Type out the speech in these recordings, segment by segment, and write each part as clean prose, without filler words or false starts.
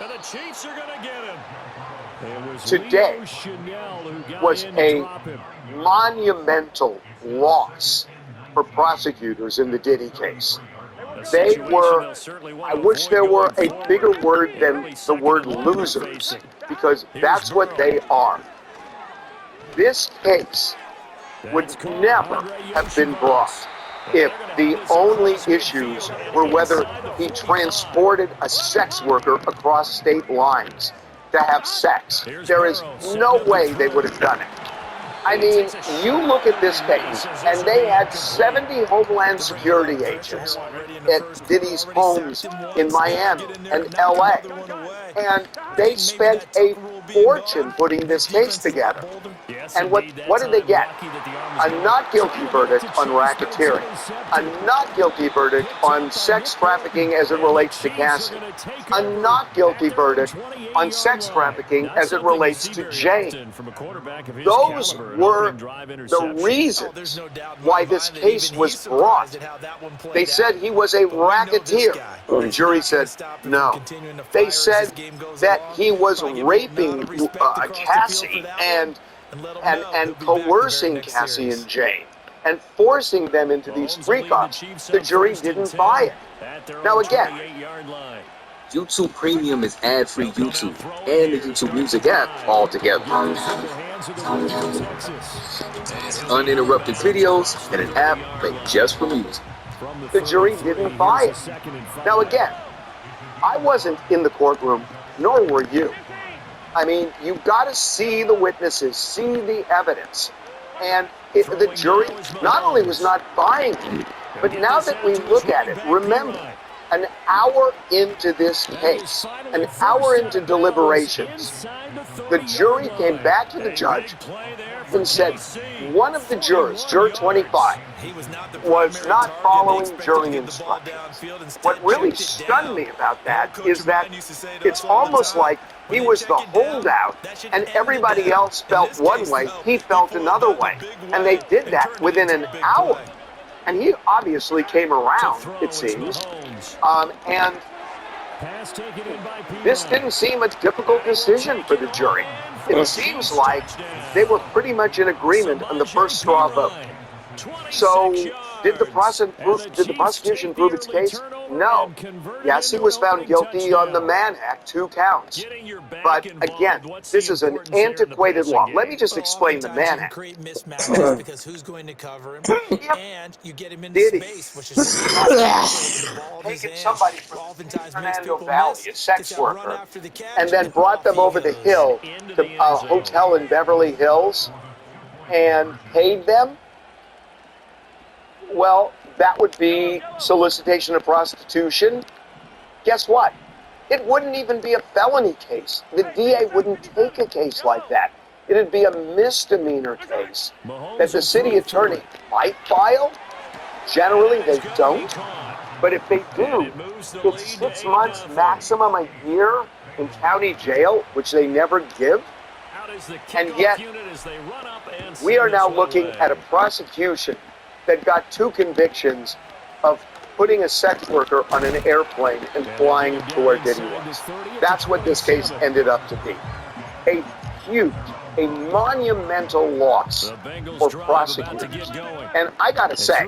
And the Chiefs are going to get him. Today was a monumental loss for prosecutors in the Diddy case. They were, I wish there were a bigger word than the word losers, because that's what they are. This case would never have been brought if the only issues were whether he transported a sex worker across state lines to have sex. There is no way they would have done it. I mean, you look at this case, and they had 70 Homeland Security agents at Diddy's homes in Miami and LA. And they spent a fortune putting this case together. And what did they get? A not guilty verdict on racketeering. A not guilty verdict on sex trafficking as it relates to Cassie. A not guilty verdict on sex trafficking as it relates to Jane. Those were the reasons why this case was brought. They said he was a racketeer. The jury said no. They said that he was raping Cassie and coercing Cassie and Jane and forcing them into these freak-offs. The jury didn't buy it. Now again, YouTube Premium is ad-free YouTube and the YouTube Music app all together. Uninterrupted videos and an app made just for music. The jury didn't buy it. Now again, I wasn't in the courtroom, nor were you. I mean, you've got to see the witnesses, see the evidence. And the jury not only was not buying it, but now that we look at it, remember, an hour into this case, an hour into deliberations, the jury came back to the judge and said one of the jurors, juror 25, was not following jury instructions. What really stunned me about that is that it's almost like he was the holdout and everybody else felt one way, he felt another way. And they did that within an hour. And he obviously came around, it seems. And this didn't seem a difficult decision for the jury. It seems like they were pretty much in agreement on the first straw vote. So, did the prosecution prove its case? No. Yes, he was found guilty on the Mann Act, 2 counts. But again, this is an antiquated law. Let me just explain the Mann Act. Because who's going to cover him? And you get him into space, which is taken somebody from Fernando Valley, a sex worker, and then brought them over the hill to a hotel in Beverly Hills and paid them. Well, that would be solicitation of prostitution. Guess what? It wouldn't even be a felony case. The DA wouldn't take a case like that. It'd be a misdemeanor case that the city attorney might file. Generally, they don't. But if they do, it's 6 months, maximum a year in county jail, which they never give. And yet, we are now looking at a prosecution that got 2 convictions of putting a sex worker on an airplane and flying to where Diddy was. That's what this case ended up to be. A huge, a monumental loss for prosecutors. And I gotta say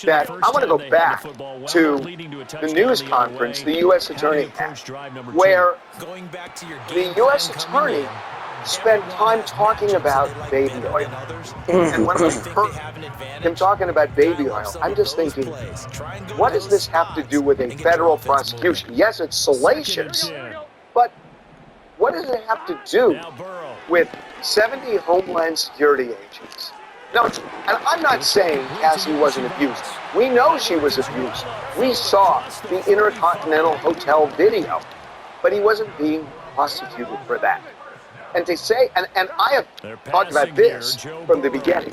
that I want to go back to the news conference the U.S. Attorney had, where the U.S. Attorney spent time talking about baby oil. And when I heard him talking about baby oil, I'm just thinking, what does this have to do with a federal prosecution? Yes, it's salacious, but what does it have to do with 70 Homeland Security agents? Now, and I'm not saying Cassie wasn't abused. We know she was abused. We saw the Intercontinental Hotel video, but he wasn't being prosecuted for that. And to say, and I have talked about this from the beginning,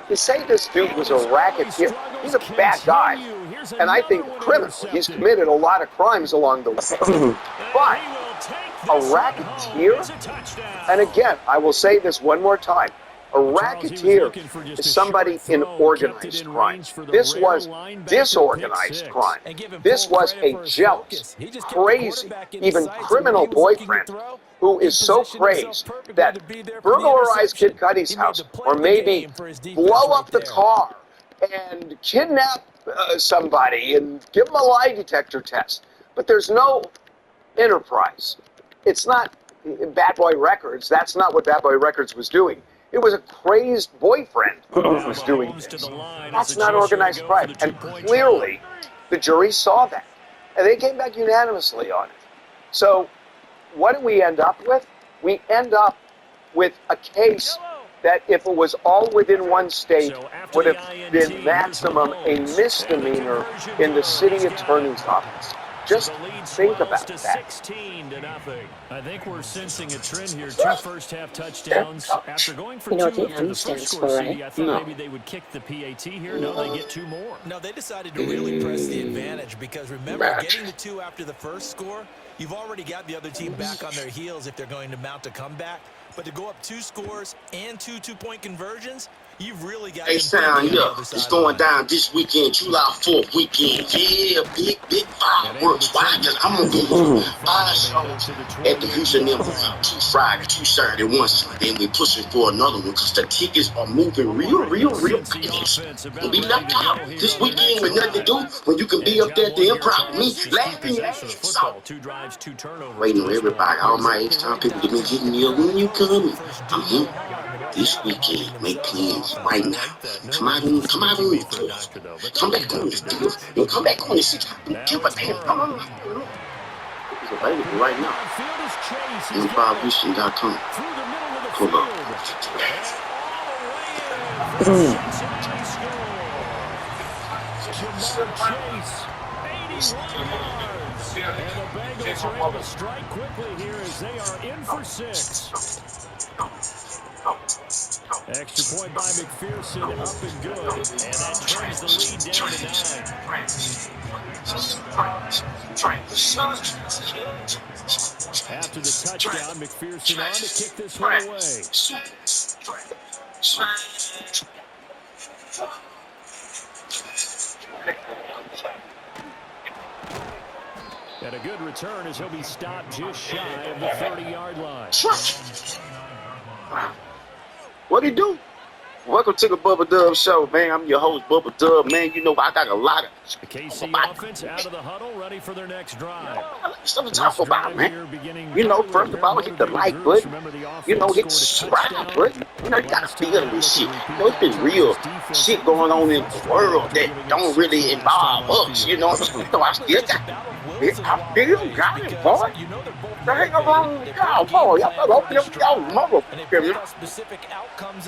to say this dude was a racketeer, he's a bad guy, and I think a criminal. He's committed a lot of crimes along the way. But a racketeer, and again, I will say this one more time, A racketeer is somebody in organized crime. This was disorganized crime. This was a jealous, crazy, even criminal boyfriend who is so crazed that burglarize Kid Cudi's house or maybe blow up the car and kidnap somebody and give them a lie detector test. But there's no enterprise. It's not Bad Boy Records. That's not what Bad Boy Records was doing. It was a crazed boyfriend who was doing this. That's not organized crime. And clearly, the jury saw that. And they came back unanimously on it. So what do we end up with? We end up with a case that, if it was all within one state, would have been maximum a misdemeanor in the city attorney's office. Just think about that. 16-0. I think we're sensing a trend here. 2 first-half touchdowns. After going for 2 after the first score, CD, I thought maybe they would kick the PAT here. No, they get 2 more. No, they decided to really press the advantage because, remember, getting the 2 after the first score, you've already got the other team back on their heels if they're going to mount a comeback. But to go up 2 scores and 2 two-point conversions, you've really got Hey, sound, yeah, it's going down this weekend, July 4th weekend. Yeah, big fireworks. Why? Because I'm going to do 5 shows at the Houston Empire. 2 Friday, 2 Saturday, 1 Sunday. And we're pushing for another one because the tickets are moving real fast. Don't be left out this weekend with nothing to do when you can be up there at the Empire with me laughing at so. Waiting on everybody, all my H-Town people to be hitting me up. When you coming? I'm here. This weekend, make plans right now. Come out on the 4th. Come back on the 5th. And come back on the 6th. I don't give a damn. Come on. It's available right now. EmpireHouston.com. Pull up. And the Bengals are able to strike quickly here as they are in for 6. Extra point by McPherson, up and good. And that turns the lead down to 9. After the touchdown, McPherson on to kick this one away. And a good return as he'll be stopped just shy of the 30-yard line. What'd he do? Welcome to the Bubba Dub Show, man. I'm your host, Bubba Dub, man. You know I got a lot of the KC offense out of the huddle, ready for their next drive. Stuff to talk about, man. You know, first of all, hit the like button. You know, hit the subscribe button. You know, you gotta feel this shit. You know, it's been real shit going on in the world that don't really involve us. You know, so I still got it. I still got it, boy. The hell wrong with y'all, boy? Y'all open up y'all motherfucker.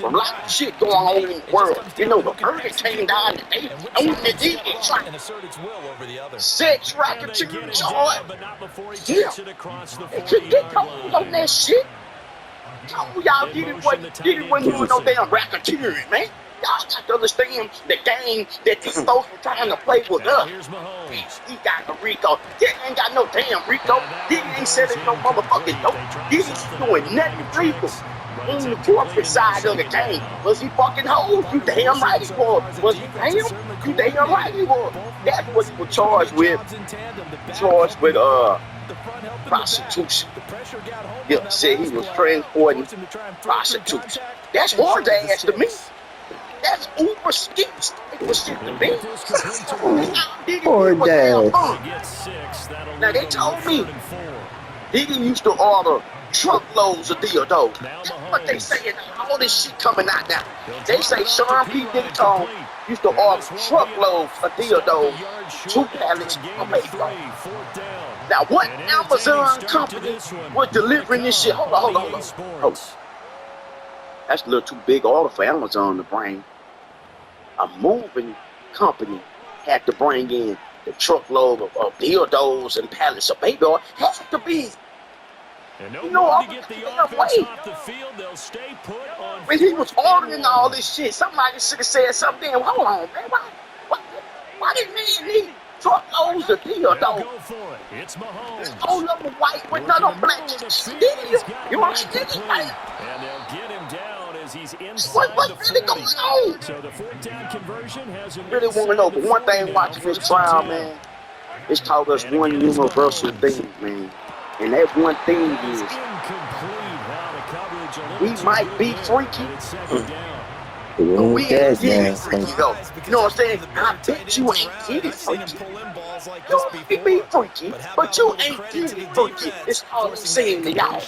A lot of shit going on in the world. You know, the hurricane down today. Only did it. 6 racketeer joy. Yeah. Get told on that shit. Oh, y'all did it when you were no damn racketeering, man. Y'all got to understand the game that these folks were trying to play with us. He got the Rico. He ain't got no damn Rico. He ain't selling no motherfucking dope. He ain't doing nothing legal. On the corporate side of the game. Was he fucking hoes? You damn right he was. Was he damn? You damn right he was. That's what he was charged with. Prostitution. Yeah, said he was transporting prostitutes. That's hard ass to me. That's uber skits. It was shit to me. Poor Dad. Now they told me he used to order truckloads of dildos. That's what they saying. All this shit coming out now. They say Sean P. Diddy Tone used to order truckloads of dildos, 2 pallets of paper. Now what Amazon company was delivering this shit? Hold on. That's a little too big order for Amazon to bring. A moving company had to bring in the truckload of dildos and pallets of baby oil. Has to be. You know, all the way. When he was ordering all this shit, somebody should have said something. Hold on, man. Why did man need truckloads of dildos? It's Mahomes. All of them white with none of them black. You understand? And they'll get him down as he's What inside the really 40. going on? So the fourth down conversion has him Really want to know, but one thing watching this trial, man, it's taught us one universal thing, man. And that one thing is, we might be freaky, but we ain't getting freaky, though. You know what I'm saying? I bet you ain't getting freaky. You might be freaky, but you ain't getting freaky. It's all I'm saying to y'all.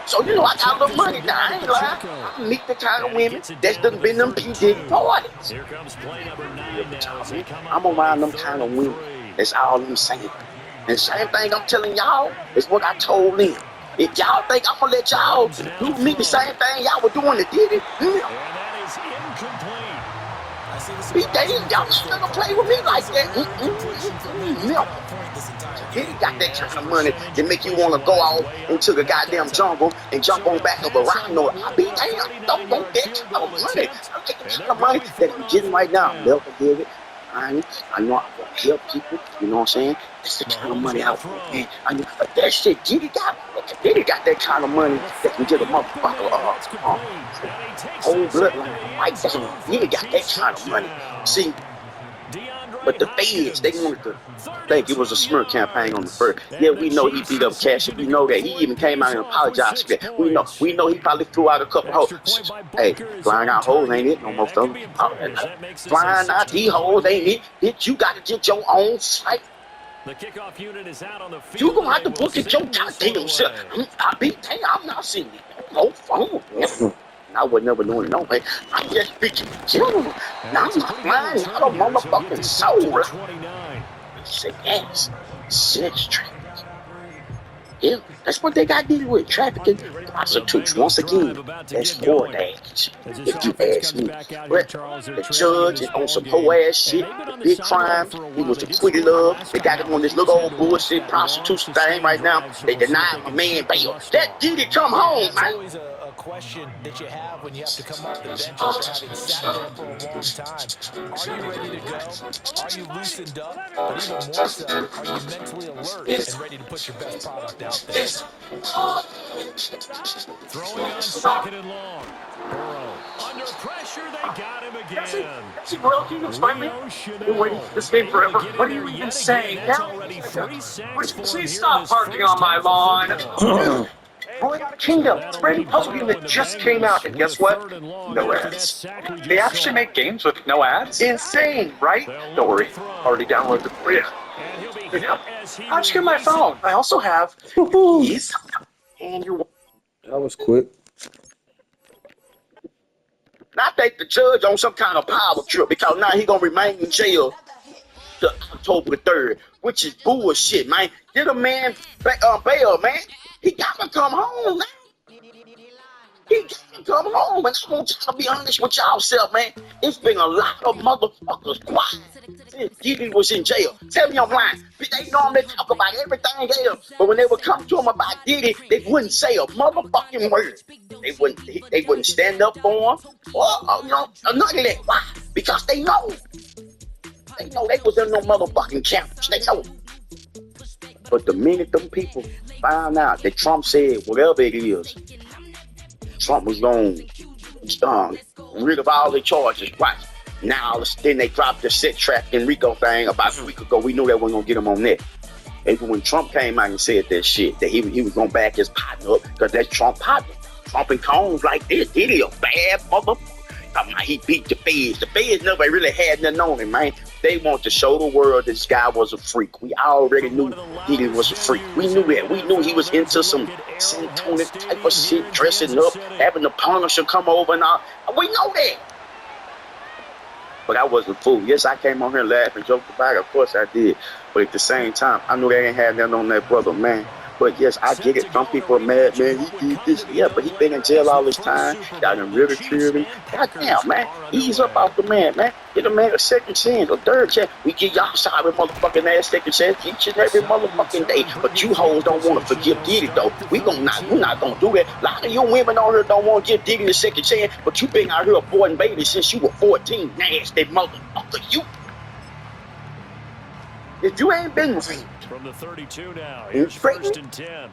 So, you know, I got a little money now. I ain't lying. I meet the kind of women that's done been them P. Diddy parties. I'm around them kind of women. That's all I'm saying. And same thing I'm telling y'all is what I told them. If y'all think I'm going to let y'all do me the same thing y'all were doing to Diddy, y'all not gonna play with me like that. No. Diddy got that kind of money to make you want to go out into the goddamn jungle and jump on back of a rhino. I be damn, don't want that kind of money. I like the kind of money that I'm getting right now. Never did it. I know I'm gonna help people. You know what I'm saying? That's the kind of money I want, man. I know, but that shit, Diddy got that kind of money that can get a motherfucker whole bloodline right down. Diddy got that kind of money. See, but the feds, they wanted to think it was a smear campaign on the first. Yeah, we know he beat up Cash. We know that. He even came out and apologized for that. We know he probably threw out a couple hoes. Hey, flying out hoes ain't it no more, though. Flying out these hoes ain't it. Bitch, you got to get your own fight. The kickoff unit is out on the field. You gonna have to book it your goddamn self. I'm not seeing it. No phone. I would never know it, no way. I'm just bitching you. Now I'm not flying out of motherfucking soul. Sick ass. Sex trafficking. Yeah, that's what they got to deal with. Trafficking prostitutes. Once again, that's poor dads, if you ask me. But the judge is on some whole ass shit. The big crime. He was acquitted of. They got him on this little old bullshit prostitution thing right now. They denied my man bail. That Diddy come home, man. Question that you have when you have to come off the bench after having sat there for a long time. Are you ready to go? Are you loosened up? But even more so, are you mentally alert and ready to put your best product out there? Throwing on second and long. Burrow under pressure. They got him again. That's a Royal Kingdom's finally. Been waiting for this game forever. What are you even saying now? Please stop parking on my lawn. Royal Kingdom, brand new puzzle game that just came out, and guess what? No ads. They actually make games with no ads? Insane, right? Don't worry, already downloaded it for you. How'd you get my phone? I also have keys. And you're... That was quick. I think the judge on some kind of power trip because now he gonna remain in jail till October 3rd, which is bullshit, man. Get a man bail, man. He got to come home, man. He got to come home, and I want y'all to be honest with y'all self, man. It's been a lot of motherfuckers quiet since Diddy was in jail. Tell me I'm lying. They normally talk about everything else, but when they would come to him about Diddy, they wouldn't say a motherfucking word. They wouldn't stand up for him, or none of that. Why? Because they know. They know they was in no motherfucking camps. They know. But the minute them people found out that Trump said whatever it is, Trump was going to rid of all the charges. Right. Now, then they dropped the set trap and Rico thing about a week ago. We knew they weren't going to get him on that. Even when Trump came out and said that shit, that he was going to back his partner up because that's Trump partner. Trump and Combs like this. Diddy a bad motherfucker. He beat the feds. The feds never really had nothing on him, man. They want to show the world this guy was a freak. We already knew Diddy was a freak. We knew that. We knew he was into some Santonic type of shit, dressing up, having the Punisher come over and all. We know that. But I wasn't fooled. Yes, I came on here and laughed and joked about it. Of course I did. But at the same time, I knew they ain't had nothing on that brother, man. But yes, I get it. Some people are mad, man. He did this. Yeah, but he been in jail all this time. Y'all done ridiculed him. Goddamn, man. Ease up off the man, man. Get a man a second chance, a third chance. We give y'all sorry motherfucking ass second chance each and every motherfucking day. But you hoes don't want to forgive Diddy, though. We're not going to do that. A lot of you women on here don't want to give Diddy a second chance, but you been out here aborting babies since you were 14. Nasty motherfucker, you. If you ain't been raped, from the 32 now, here's first and 10.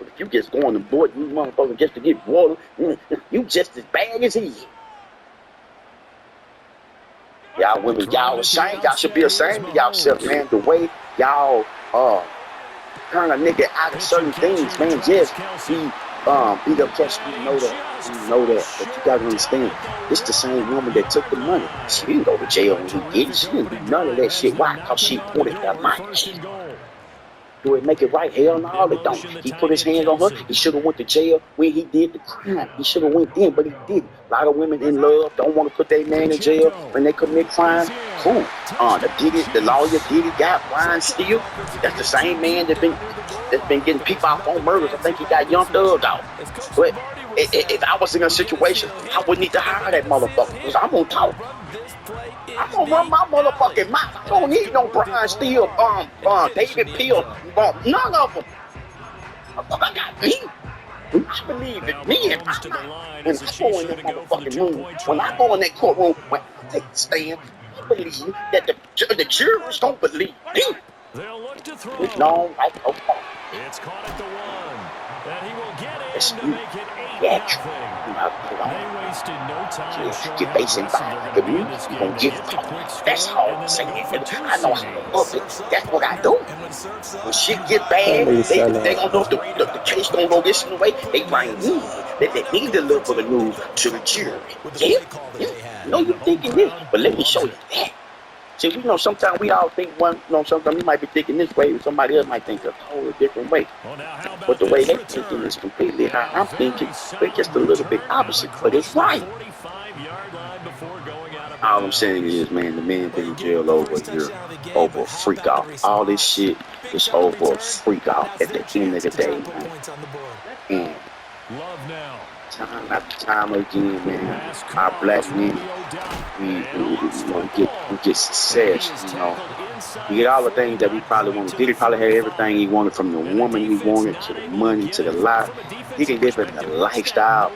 But if you just going to board you motherfucker just to get water, you just as bad as he is. Y'all women, y'all ashamed. Y'all should be ashamed of y'allself, man. The way y'all turn a nigga out of certain things, man. Just be beat up just you know that. You know that. But you gotta understand, it's the same woman that took the money. She didn't go to jail when he did it. She didn't do none of that shit. Why? Because she wanted that money. Do it make it right? Hell no, it don't. He put his hand on her. He should have went to jail when he did the crime. He should have went in, but he didn't. A lot of women in love don't want to put their man in jail when they commit crime. Cool. The lawyer did it, got Brian Steele. That's the same man that's been getting people out on murders. I think he got Young Thug out. But if I was in a situation, I wouldn't need to hire that motherfucker because I'm gonna talk. I'm gonna run my motherfucking mouth. I don't need no Brian Steele, David Peel, none of them. I got me. I believe in me and my mind. When I go in that motherfucking room, when I go in that courtroom, when I take the stand, I believe that the jurors don't believe me. They'll look to throw. It's long like a ball. It's caught at the 1. And he will get in It's to make it 8-0. They wasted no time. Get facing by the music, you gonna give it to me. That's all I'm saying. I know how to up it. That's what I do. When shit get bad, they gonna know if the case gonna go this way. They bring me. They let me deliver the news to the jury. Yeah. No, you thinking this, but let me show you that. See, we know sometimes we all think sometimes we might be thinking this way, and somebody else might think a whole different way. But the way they're thinking is completely how I'm thinking. They're just a little bit opposite, but it's right. All I'm saying is, man, the man been in jail over a year, over a freak out. All this shit is over a freak out at the end of the day, man. And time after time again, man, our black men, we get success, you know. We get all the things that we probably wanted. Diddy probably had everything he wanted, from the woman he wanted to the money to the life. He didn't live in the lifestyle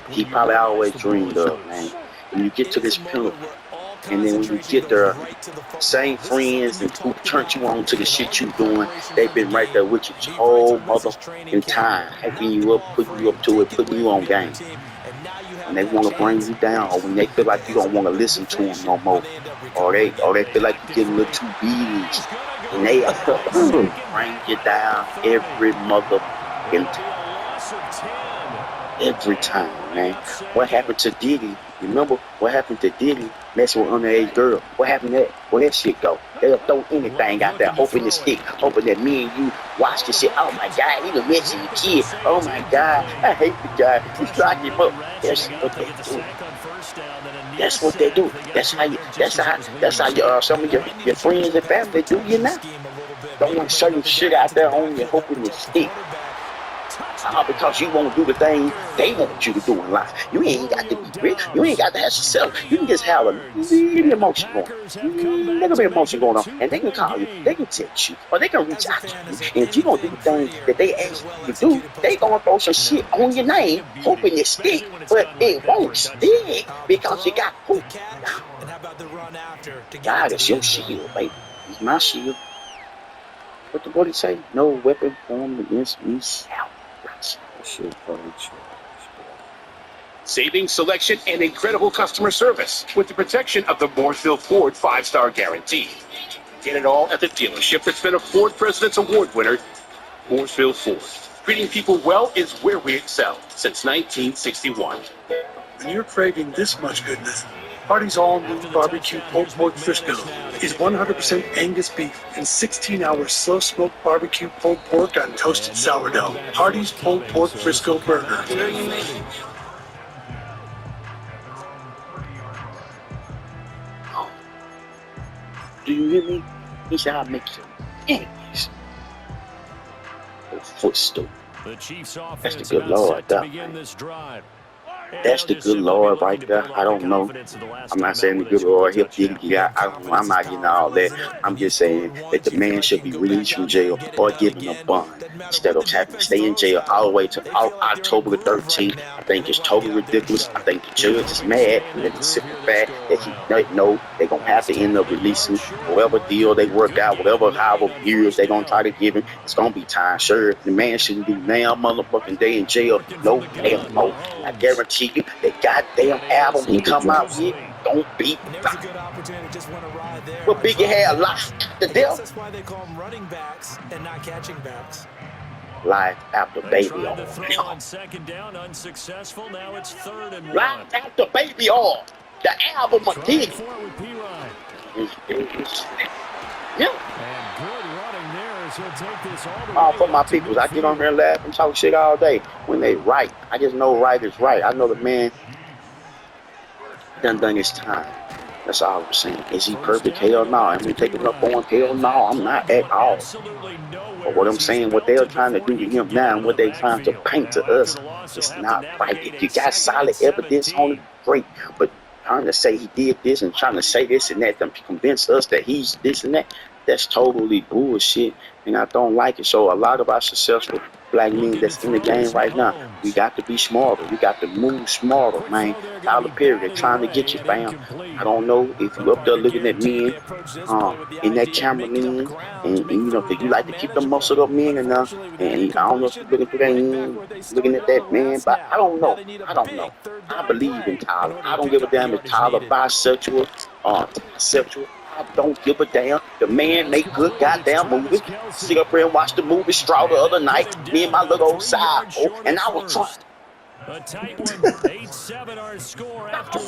he probably always dreamed of, man. When you get to this pinnacle, and then when you get there, same friends and who turned you on to the shit you doing, they've been right there with you the whole motherfucking time, hyping you up, putting you up to it, putting you on game. And they want to bring you down, or when they feel like you don't want to listen to them no more, or they feel like you're getting a little too beads, and they bring you down every motherfucking time. Every time, man. What happened to Diddy? Remember what happened to Diddy messing with underage girl? What happened to that? Where that shit go? They'll throw anything out there, hoping to stick, hoping that me and you watch this shit. Oh my God, he done messing the kid. Oh my God, I hate the guy. He's lock him up. That's what they do. That's what they do. That's how some of your friends and family do you now. Throwing certain shit out there on you, hoping to stick. Because you won't do the thing they want you to do in life. You ain't got to be rich. You ain't got to have yourself. You can just have a little emotion going on. Little bit of emotion going on. And they can call you. They can text you. Or they can reach out to you. And if you don't do the thing that they ask you to do, they gonna throw some shit on your name, hoping it stick. But it won't stick because you got hope. God is your shield, baby. He's my shield. What the Lord say? No weapon formed against me shall. Saving, selection, and incredible customer service with the protection of the Mooresville Ford 5-star guarantee. Get it all at the dealership that's been a Ford President's Award winner, Mooresville Ford. Treating people well is where we excel since 1961. When you're craving this much goodness, Hardee's all-new barbecue pulled pork Frisco is 100% Angus beef and 16-hour slow-smoked barbecue pulled pork on toasted sourdough. Hardee's pulled pork Frisco burger. Do you hear me? He said I'll make some Angus. Oh, footstool. The Chiefs That's offense the good Lord, to begin this drive. That's the good Lord right there. I don't know. I'm not saying the good Lord help Diddy get out. I don't know. I'm not getting all that. I'm just saying that the man should be released from jail or given a bond instead of having to stay in jail all the way to October the 13th. I think it's totally ridiculous. I think the judge is mad, and it's the simple fact that he know they're going to have to end up releasing whatever deal they work out, however years they're going to try to give him. It's going to be time served. The man shouldn't be now motherfucking day in jail. No damn more. And I guarantee you, that goddamn album he come out with don't beat that. But Biggie had a lot after death. That's why they call them running backs and not catching backs. Life after Baby All. On second down, unsuccessful. Now it's 3rd and 1. Life after Baby All. The album of Diddy. Yeah. For my peoples, I get on there and laugh and talk shit all day. When they right, I just know right is right. I know the man done his time. That's all I'm saying. Is he perfect? Hell no. Am I taking up on? Hell no, I'm not at all. But what I'm saying, what they're trying to do to him now and what they're trying to paint to us, it's not right. If you got solid evidence on it, great. But trying to say he did this and trying to say this and that to convince us that he's this and that, that's totally bullshit, and I don't like it. So a lot of our successful black men that's in the game right now, we got to be smarter. We got to move smarter, man. Tyler Perry, they're trying to get you, fam. I don't know if you up there looking at men in that camera, men, and you know, if you like to keep them muscled up men enough, and I don't know if you're looking through that looking at that man, but I don't know. I believe in Tyler. I don't give a damn if Tyler bisexual or sexual. I don't give a damn. The man make good goddamn movies. Sit up here and watch the movie Straw the other night. Me and my little old side, and I was trying. I'm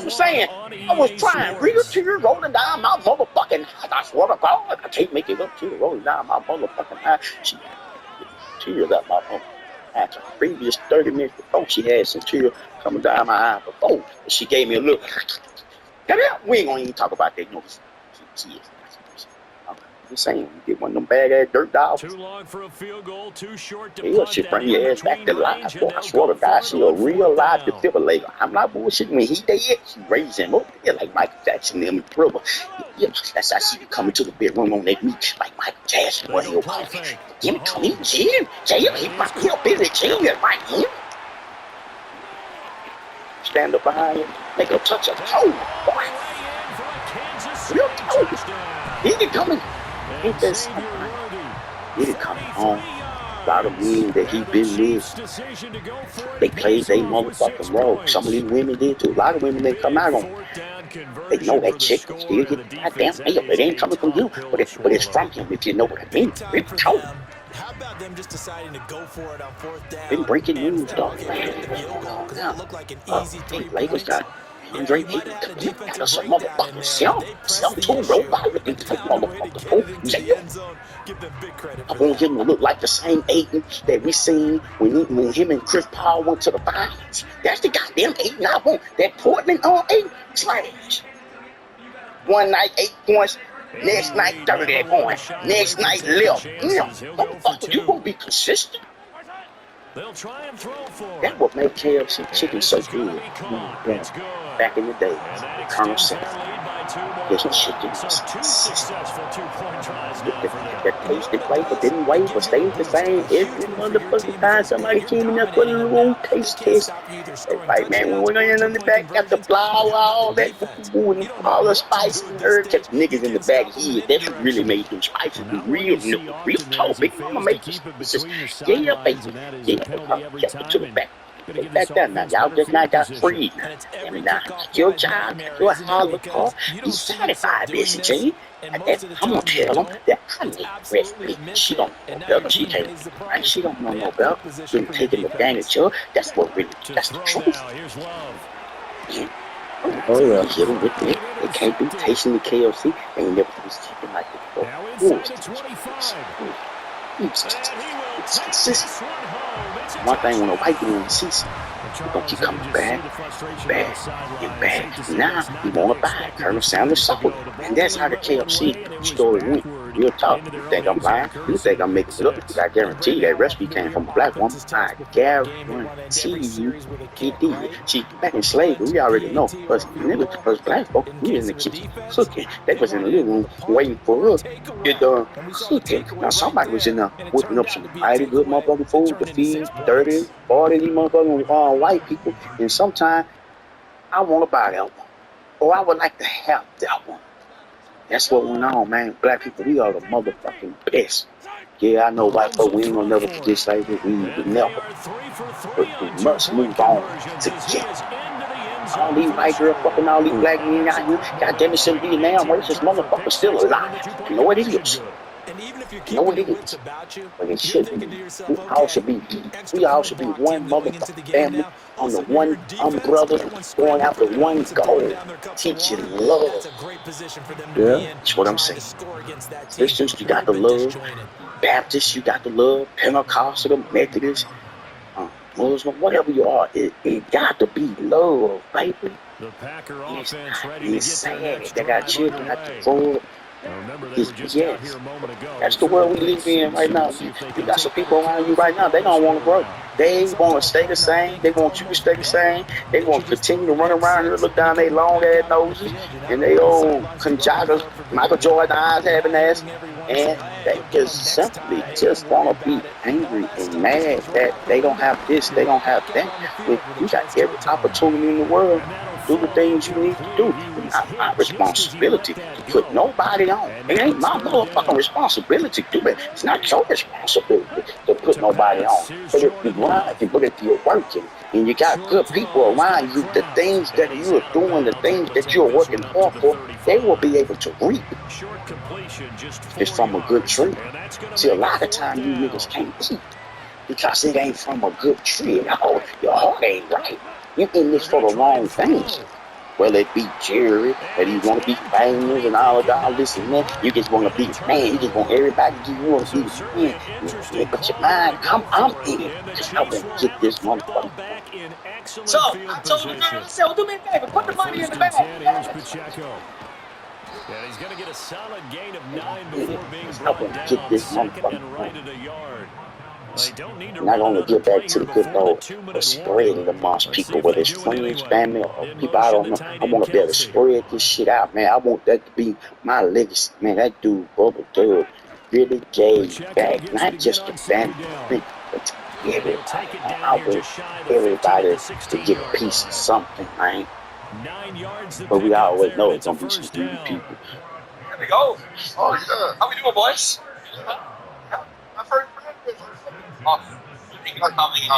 saying, I was trying. Real tears rolling down my motherfucking eyes. I swear to God, I can't make it up. Tears rolling down my motherfucking eyes. She tears out my motherfucking eyes. The previous 30 minutes before, she had some tears coming down my eye before. She gave me a look. We ain't gonna even talk about that. No. I'm saying, you get one of them bad ass dirt dogs. Too long for a field goal, too short to yeah, she bring your ass back to life. Boy, I swear to God, she a real live defibrillator. I'm not bullshitting. When he dead, she raised him up there like Michael Jackson in the Thriller. Yeah, that's how she be coming to the bedroom on that meat like Michael Jackson. Well, he'll give me 20 Jim. Jail, he might be up in the jail right here. Stand up behind him, make her touch a toe. Boy. Real toe. He can come in. Ain't that something? He can come home. A lot of men that he been with, they played their motherfucking role. Some of these women did too. A lot of women, they come out on they know that chick will still get the goddamn mail. It ain't coming from you, but it's from him, if you know what I mean. Real toe. How about them just deciding to go for it on 4th down? Been breaking news, dog. Lakers got Andre Ayton got us a motherfucking self-tool robot with these motherfuckers. I want him to look like the same Ayton that we seen when him and Chris Paul went to the finals. That's the goddamn Ayton I want. That Portland on Ayton slash. One night 8 points. Next night 30 points. Next night 11. Motherfucker, you gonna be consistent? They'll try and throw for that would make KFC chicken so good. Back in the day, Colonel Sanders. His chicken was consistent. That taste they played but didn't wait but stayed the same every motherfucking time somebody came in there for a little taste test. It's like, man, when we're going in the back, got the flour, all that, all the spices and herbs, kept niggas in the back here. That's what really made them spicy. Real tall. Big mama make this. Yeah, baby. Yeah, kept it to the back. Back then, now y'all just not got free. I mean, now your job, your holler call, you satisfied, this G. I'm gonna tell them that I need recipe. She don't know better. She can't. And she don't know no better. Been taking advantage of. That's what really. That's the truth. Yeah. Oh yeah. Hit them with it. They can't be tasting the KFC. They ain't never been chicken like this before. It's consistent. One thing when a white man sees you gonna keep coming back. Now you wanna buy it. Colonel Sanders sold it. And that's how the KFC story went. Real talk. You think I'm lying? You think I'm making it up? Because I guarantee you that recipe came from a black woman. I guarantee you it did. See, back in slavery, we already know. Us niggas, us black folk, we in the kitchen cooking. They was in the living room waiting for us to get done cooking. Now, somebody was in there whipping up some mighty good motherfucking food to feed 30, 40 of these motherfucking white people. And sometimes I want to buy that one. Or I would like to have that one. That's what went on, man. Black people, we are the motherfucking best. Yeah, I know white folk, we ain't gonna never forget slavery. We never. But we must move on together. All these white girls fucking all these black men out here. God damn it, some of these damn racist motherfuckers still alive. You know what it is. You know what it is. But it should be. We all should be one motherfucking family on the one umbrella, going after one goal, teaching love. Yeah, that's what I'm saying. Christians, you got to love. Baptists, you got to love. Pentecostal, Methodist, Muslim, whatever you are, it got to be love, baby. It's sad. They got children at the front. Yes, that's the world we live in right now. You got some people around you right now, they don't want to grow. They want to stay the same. They want you to stay the same. They want to continue to run around here, look down their long ass noses and they old conjunctives, Michael Jordan eyes having ass, and they just simply just want to be angry and mad that they don't have this, they don't have that. When you got every opportunity in the world, do the things you need to do. It's not my responsibility to put nobody on. It ain't my motherfucking responsibility to do it. It's not your responsibility to put nobody on. But if you run, but if you're working and you got good people around you, the things that you are doing, the things that you're working hard for, they will be able to reap. It's from a good tree. See, a lot of times you niggas can't eat because it ain't from a good tree. No, your heart ain't right. You're in this for the wrong things. Well, it be Jerry, that you want to be famous and all this and that. You just want to be a man. You just want everybody to give you want to be a man. But your mind, I'm in it. Because I want to get this motherfucker. So, I told the girl, I said, well, do me a favor, put the money in the bag. And he's going to get a solid gain of 9 before being brought down and right at a yard. Not only get back to the good Lord, but spread it amongst people, whether it's friends, family, or people I don't know. I want to be able to spread this shit out, man. I want that to be my legacy, man. That dude, Bubba Dub, really gave back, not just to family, but to everybody. Man. I want everybody to get a piece of something, man. But we always know it's going to be some stupid people. Here we go. Oh, yeah. How we doing, boys? My first friend. Oh, thank you for coming in.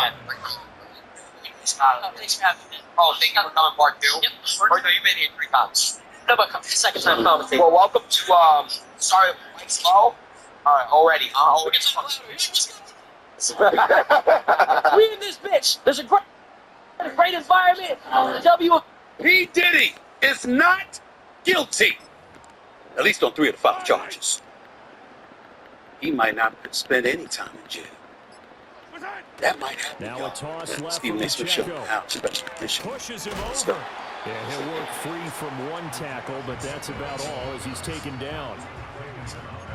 Thanks for having me. Oh, thank you for coming, part 2. Yep. Or no, you've been here 3 times. No, but second time commentating. Well, welcome to, sorry, Mike's Slow. Alright, already. We in this bitch. There's a great environment. P. Diddy is not guilty. At least on 3 of the 5 charges. He might not spend any time in jail. That might happen. Now a toss left Stephen A. Smith show out special edition. Pushes him over. Yeah, he'll work free from one tackle, but that's about all as he's taken down.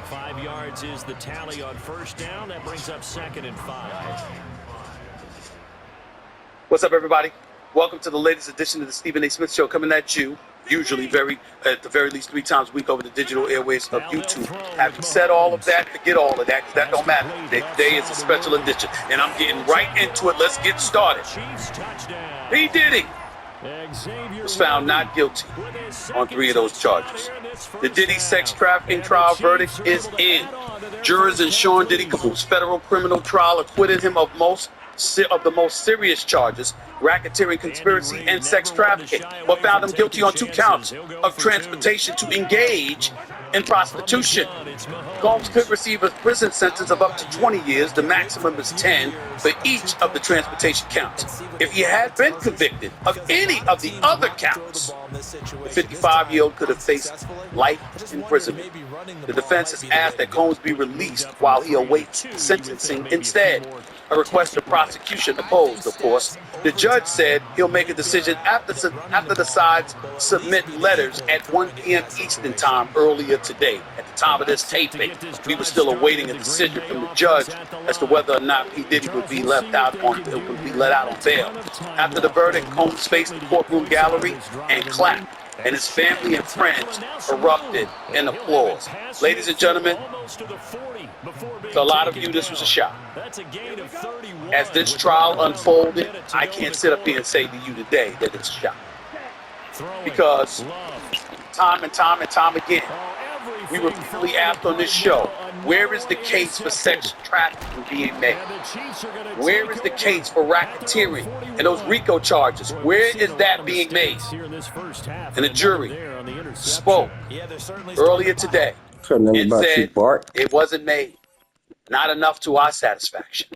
5 yards is the tally on first down. That brings up 2nd and 5. What's up, everybody? Welcome to the latest edition of the Stephen A. Smith Show, coming at you, usually at the very least 3 times a week over the digital airways of YouTube. Having said all of that, forget all of that, because that don't matter. Today is a special edition, and I'm getting right into it. Let's get started. P. Diddy was found not guilty on 3 of those charges. The Diddy sex trafficking trial verdict is in. Jurors in Sean Diddy Caboose federal criminal trial acquitted him of the most serious charges, racketeering, conspiracy, and sex trafficking, but found him guilty on 2 counts of transportation to engage in prostitution. Gomes could receive a prison sentence of up to 20 years. The maximum is 10 for each of the transportation counts. If he had been convicted of any of the other counts, the 55-year-old could have faced life imprisonment. The defense has asked that Gomes be released while he awaits sentencing instead. A request of prosecution opposed, of course. The judge said he'll make a decision after the sides submit letters at 1 p.m. Eastern Time earlier today. At the time of this taping, we were still awaiting a decision from the judge as to whether or not P. Diddy would be let out on bail. After the verdict, Combs faced the courtroom gallery and clapped, and his family and friends erupted in applause. Ladies and gentlemen, to a lot of you, this was a shock. As this trial unfolded, I can't sit up here and say to you today that it's a shock. Because time and time and time again, we repeatedly asked on this show, where is the case for sex trafficking being made? Where is the case for racketeering and those RICO charges? Where is that being made? And the jury spoke earlier today and said it wasn't made. Not enough to our satisfaction.